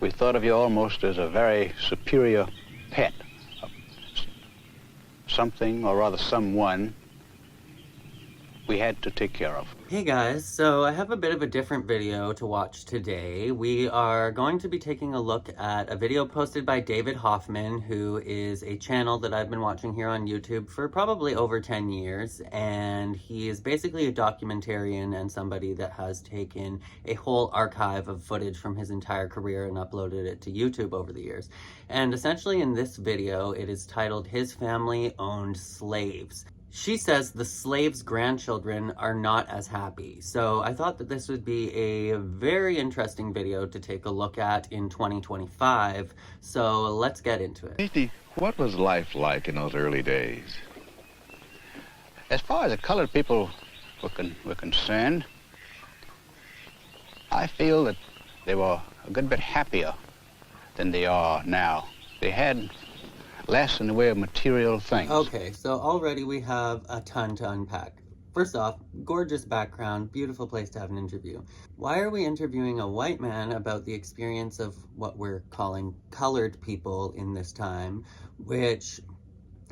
We thought of you almost as a very superior pet, something, or rather someone, we had to take care of. Hey guys, so I have a bit of a different video to watch today. We are going to be taking a look at a video posted by David Hoffman, who is a channel that I've been watching here on YouTube for probably over 10 years, and he is basically a documentarian and somebody that has taken a whole archive of footage from his entire career and uploaded it to YouTube over the years. And essentially in this video, it is titled "His Family Owned Slaves." She says the slaves' grandchildren are not as happy. So I thought that this would be a very interesting video to take a look at in 2025. So let's get into it. Steve, what was life like in those early days? As far as the colored people were concerned, I feel that they were a good bit happier than they are now. They had less in the way of material things. Okay, so already we have a ton to unpack. First off, gorgeous background, beautiful place to have an interview. Why are we interviewing a white man about the experience of what we're calling colored people in this time, which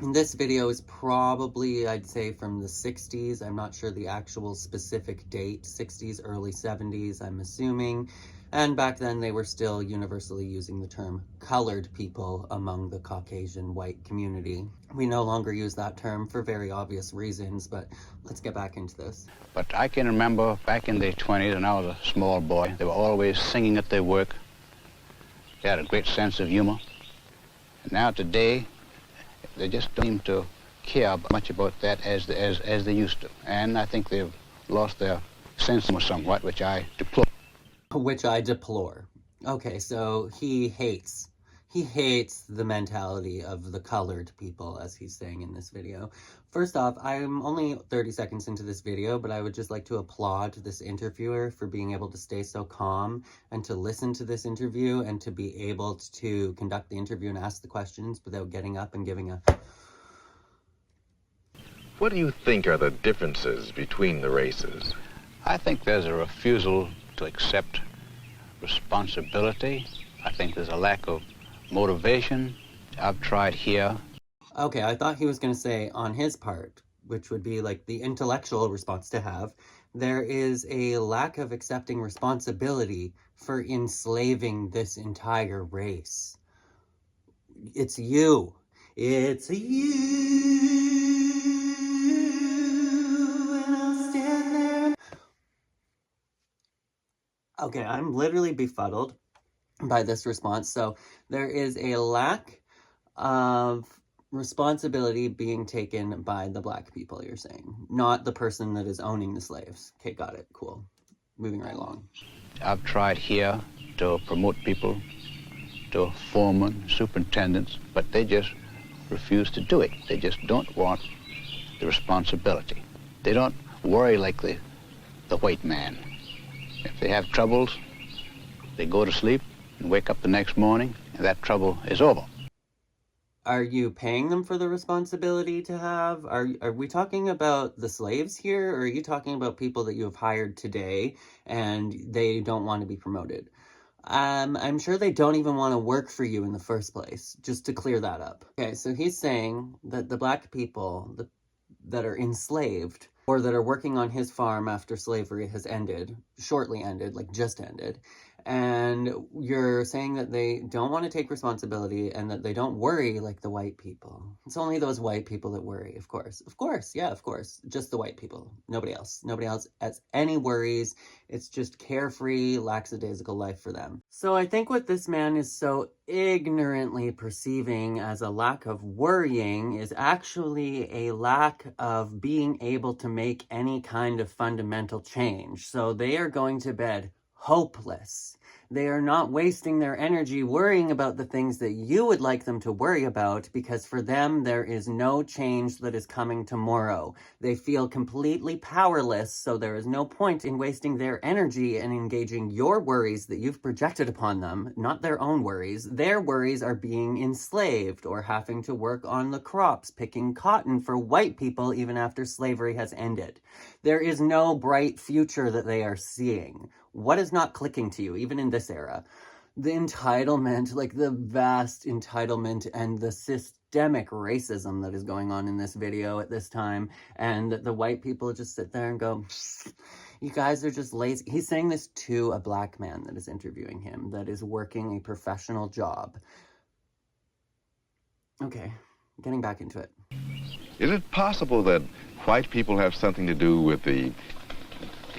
in this video is probably, I'd say, from the 60s. I'm not sure the actual specific date, 60s, early 70s, I'm assuming. And back then they were still universally using the term colored people among the Caucasian white community. We no longer use that term for very obvious reasons, but let's get back into this. But I can remember back in the 20s, and I was a small boy, they were always singing at their work. They had a great sense of humor. And now today, they just don't seem to care much about that as they used to. And I think they've lost their sense of humor somewhat, which I deplore. Which I deplore. Okay, so he hates the mentality of the colored people, as he's saying in this video. First off, I'm only 30 seconds into this video, but I would just like to applaud this interviewer for being able to stay so calm and to listen to this interview and to be able to conduct the interview and ask the questions without getting up and giving a... What do you think are the differences between the races? I think there's a refusal to accept responsibility. I think there's a lack of motivation. I've tried here. Okay, I thought he was going to say on his part, which would be like the intellectual response to have, there is a lack of accepting responsibility for enslaving this entire race. It's you. It's you. And I'll stand there. Okay, I'm literally befuddled by this response. So there is a lack of responsibility being taken by the black people, you're saying, not the person that is owning the slaves. Okay, got it. Cool. Moving right along. I've tried here to promote people to foremen, superintendents, but they just refuse to do it. They just don't want the responsibility. They don't worry like the white man. If they have troubles, they go to sleep and wake up the next morning, and that trouble is over. Are you paying them for the responsibility to have? Are we talking about the slaves here, or are you talking about people that you have hired today and they don't want to be promoted? I'm sure they don't even want to work for you in the first place, just to clear that up. Okay, so he's saying that the black people that are enslaved or that are working on his farm after slavery has ended, shortly ended, like just ended, and you're saying that they don't want to take responsibility and that they don't worry like the white people. It's only those white people that worry, of course. Of course, yeah, of course. Just the white people. Nobody else. Nobody else has any worries. It's just carefree, lackadaisical life for them. So I think what this man is so ignorantly perceiving as a lack of worrying is actually a lack of being able to make any kind of fundamental change. So they are going to bed hopeless. They are not wasting their energy worrying about the things that you would like them to worry about, because for them, there is no change that is coming tomorrow. They feel completely powerless, so there is no point in wasting their energy and engaging your worries that you've projected upon them, not their own worries. Their worries are being enslaved or having to work on the crops, picking cotton for white people even after slavery has ended. There is no bright future that they are seeing. What is not clicking to you, even in this era? The entitlement, like the vast entitlement and the systemic racism that is going on in this video at this time, and the white people just sit there and go, you guys are just lazy. He's saying this to a black man that is interviewing him, that is working a professional job. Okay, getting back into it. Is it possible that white people have something to do with the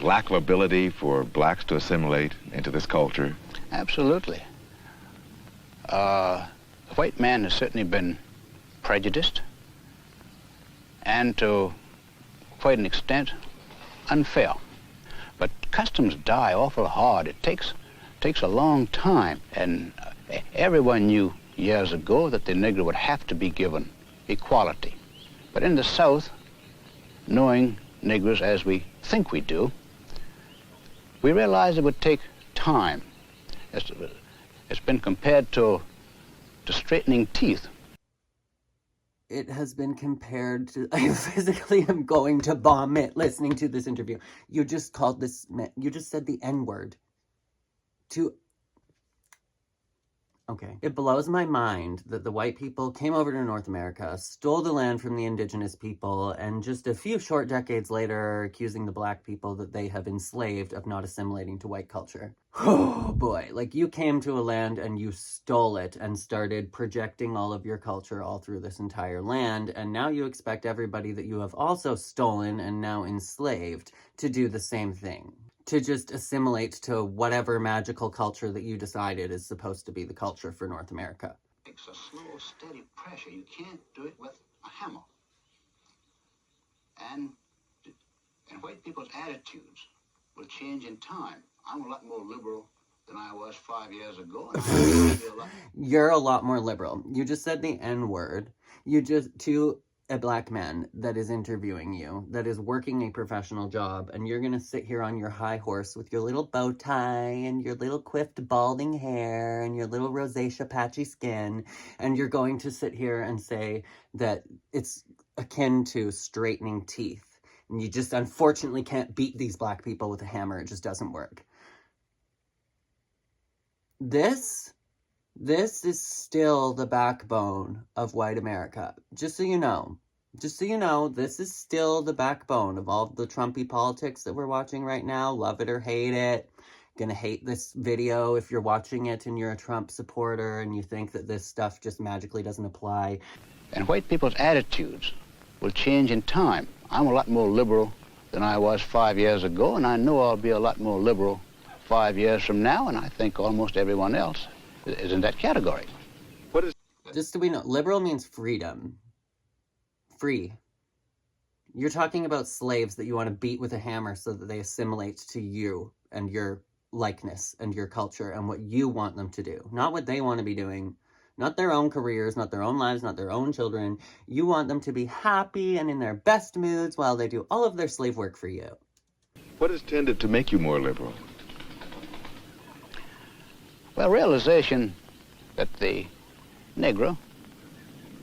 lack of ability for blacks to assimilate into this culture? Absolutely. The white man has certainly been prejudiced and to quite an extent unfair. But customs die awful hard. It takes a long time, and everyone knew years ago that the Negro would have to be given equality. But in the South, knowing Negroes as we think we do, we realized it would take time. It's been compared to straightening teeth. It has been compared to, I physically am going to vomit listening to this interview. You just called this, you just said the N-word to, okay. It blows my mind that the white people came over to North America, stole the land from the indigenous people, and just a few short decades later are accusing the black people that they have enslaved of not assimilating to white culture. Oh boy, like you came to a land and you stole it and started projecting all of your culture all through this entire land, and now you expect everybody that you have also stolen and now enslaved to do the same thing. To just assimilate to whatever magical culture that you decided is supposed to be the culture for North America. It's a slow, steady pressure. You can't do it with a hammer. And white people's attitudes will change in time. I'm a lot more liberal than I was 5 years ago. And You're a lot more liberal. You just said the N-word. You just, to a black man that is interviewing you, that is working a professional job, and you're gonna sit here on your high horse with your little bow tie and your little quiffed balding hair and your little rosacea patchy skin, and you're going to sit here and say that it's akin to straightening teeth. And you just unfortunately can't beat these black people with a hammer. It just doesn't work. This is still the backbone of white America. Just so you know, this is still the backbone of all the Trumpy politics that we're watching right now. Love it or hate it. Gonna hate this video if you're watching it and you're a Trump supporter and you think that this stuff just magically doesn't apply. And white people's attitudes will change in time. I'm a lot more liberal than I was 5 years ago, and I know I'll be a lot more liberal 5 years from now, and I think almost everyone else is in that category. What is... Just so we know, liberal means freedom. Free. You're talking about slaves that you want to beat with a hammer so that they assimilate to you and your likeness and your culture and what you want them to do. Not what they want to be doing. Not their own careers, not their own lives, not their own children. You want them to be happy and in their best moods while they do all of their slave work for you. What has tended to make you more liberal? Well, realization that the Negro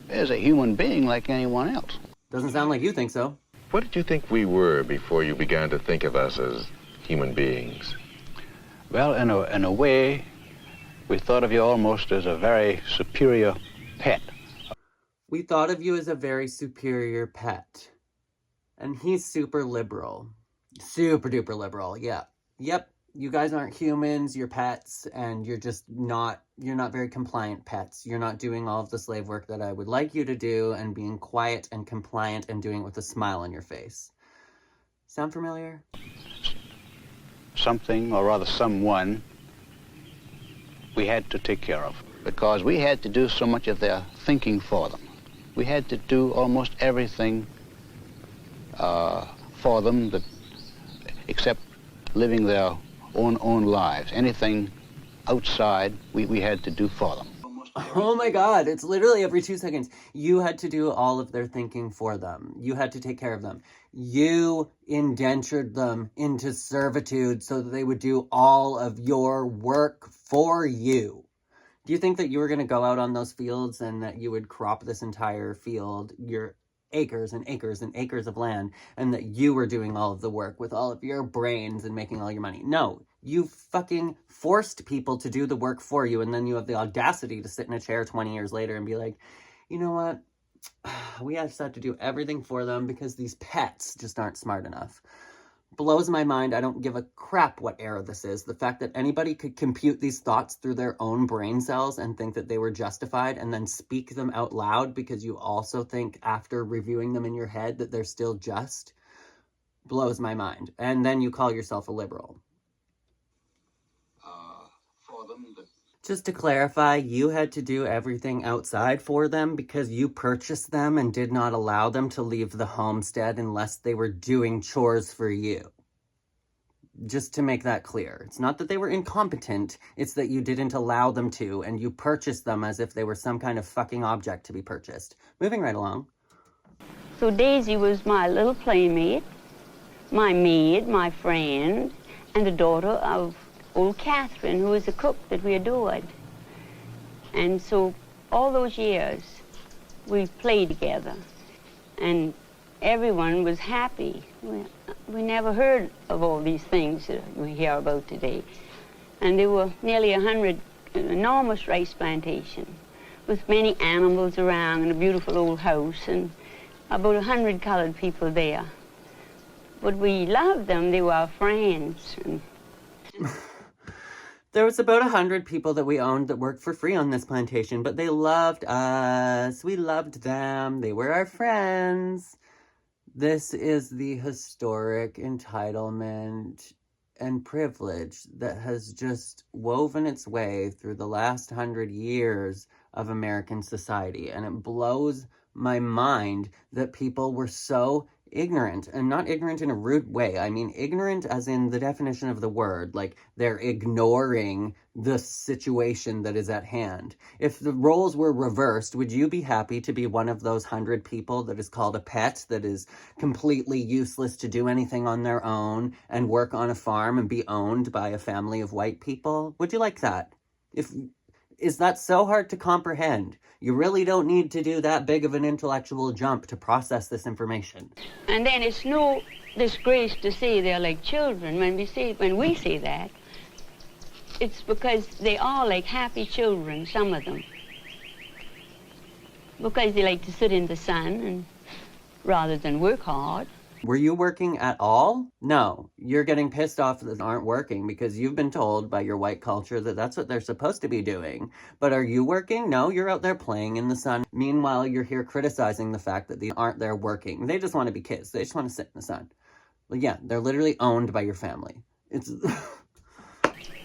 is a human being like anyone else. Doesn't sound like you think so. What did you think we were before you began to think of us as human beings? Well, in a way, we thought of you almost as a very superior pet. We thought of you as a very superior pet. And he's super liberal. Super duper liberal, yeah. Yep, you guys aren't humans, you're pets, and you're not very compliant pets. You're not doing all of the slave work that I would like you to do and being quiet and compliant and doing it with a smile on your face. Sound familiar? Something, or rather someone, we had to take care of because we had to do so much of their thinking for them. We had to do almost everything for them except living their own lives. Anything outside, we had to do for them. Oh my God, it's literally every 2 seconds. You had to do all of their thinking for them. You had to take care of them. You indentured them into servitude so that they would do all of your work for you. Do you think that you were going to go out on those fields and that you would crop this entire field, your acres and acres and acres of land, and that you were doing all of the work with all of your brains and making all your money? No, You fucking forced people to do the work for you, and then you have the audacity to sit in a chair 20 years later and be like, you know what? We just have to do everything for them because these pets just aren't smart enough. Blows my mind. I don't give a crap what era this is. The fact that anybody could compute these thoughts through their own brain cells and think that they were justified and then speak them out loud because you also think after reviewing them in your head that they're still just, blows my mind. And then you call yourself a liberal. Just to clarify, you had to do everything outside for them because you purchased them and did not allow them to leave the homestead unless they were doing chores for you. Just to make that clear. It's not that they were incompetent, it's that you didn't allow them to, and you purchased them as if they were some kind of fucking object to be purchased. Moving right along. So Daisy was my little playmate, my maid, my friend, and the daughter of old Catherine, who was the cook that we adored. And so all those years we played together and everyone was happy. We never heard of all these things that we hear about today. And there were nearly 100 enormous rice plantation with many animals around and a beautiful old house and about 100 colored people there. But we loved them. They were our friends. There was about 100 people that we owned that worked for free on this plantation, but they loved us. We loved them. They were our friends. This is the historic entitlement and privilege that has just woven its way through the last 100 years of American society. And it blows my mind that people were so ignorant, and not ignorant in a rude way. I mean ignorant as in the definition of the word, like they're ignoring the situation that is at hand. If the roles were reversed, would you be happy to be one of those 100 people that is called a pet, that is completely useless to do anything on their own and work on a farm and be owned by a family of white people? Would you like that? Is that so hard to comprehend? You really don't need to do that big of an intellectual jump to process this information. And then it's no disgrace to say they're like children. When we say that, it's because they are like happy children, some of them. Because they like to sit in the sun and rather than work hard. Were you working at all? No. You're getting pissed off that aren't working because you've been told by your white culture that that's what they're supposed to be doing. But are you working? No, you're out there playing in the sun. Meanwhile, you're here criticizing the fact that they aren't there working. They just want to be kids. They just want to sit in the sun. Well, yeah, they're literally owned by your family. It's...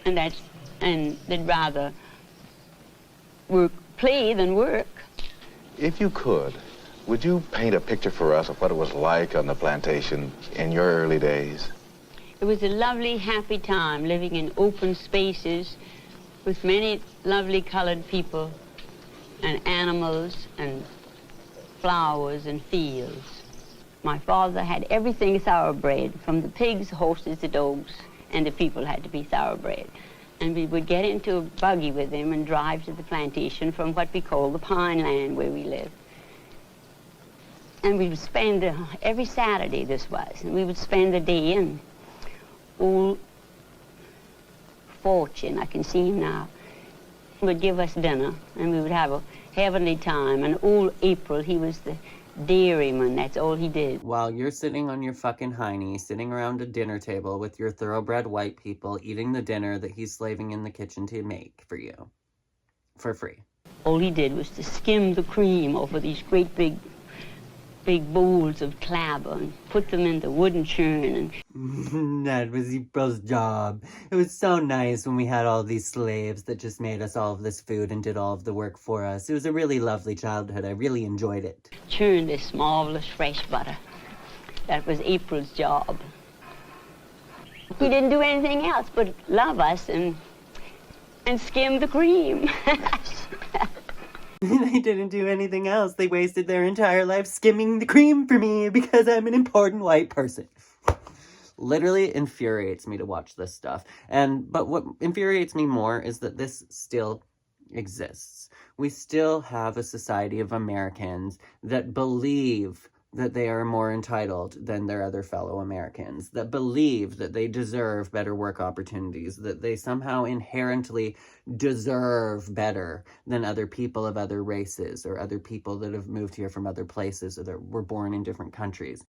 and they'd rather play than work. If you could, would you paint a picture for us of what it was like on the plantation in your early days? It was a lovely, happy time, living in open spaces with many lovely colored people and animals and flowers and fields. My father had everything thoroughbred, from the pigs, horses, the dogs, and the people had to be thoroughbred. And we would get into a buggy with him and drive to the plantation from what we call the pine land where we lived. And we would spend, every Saturday this was, and we would spend the day in old Fortune, I can see him now, would give us dinner, and we would have a heavenly time. And old April, he was the dairyman, that's all he did. While you're sitting on your fucking hiney, sitting around a dinner table with your thoroughbred white people, eating the dinner that he's slaving in the kitchen to make for you, for free. All he did was to skim the cream over these great big bowls of clabber and put them in the wooden churn. And that was April's job. It was so nice when we had all these slaves that just made us all of this food and did all of the work for us. It was a really lovely childhood. I really enjoyed it. Churn this marvelous fresh butter. That was April's job. He didn't do anything else but love us and skim the cream. They didn't do anything else. They wasted their entire life skimming the cream for me because I'm an important white person. Literally infuriates me to watch this stuff. But what infuriates me more is that this still exists. We still have a society of Americans that believe that they are more entitled than their other fellow Americans, that believe that they deserve better work opportunities, that they somehow inherently deserve better than other people of other races or other people that have moved here from other places or that were born in different countries.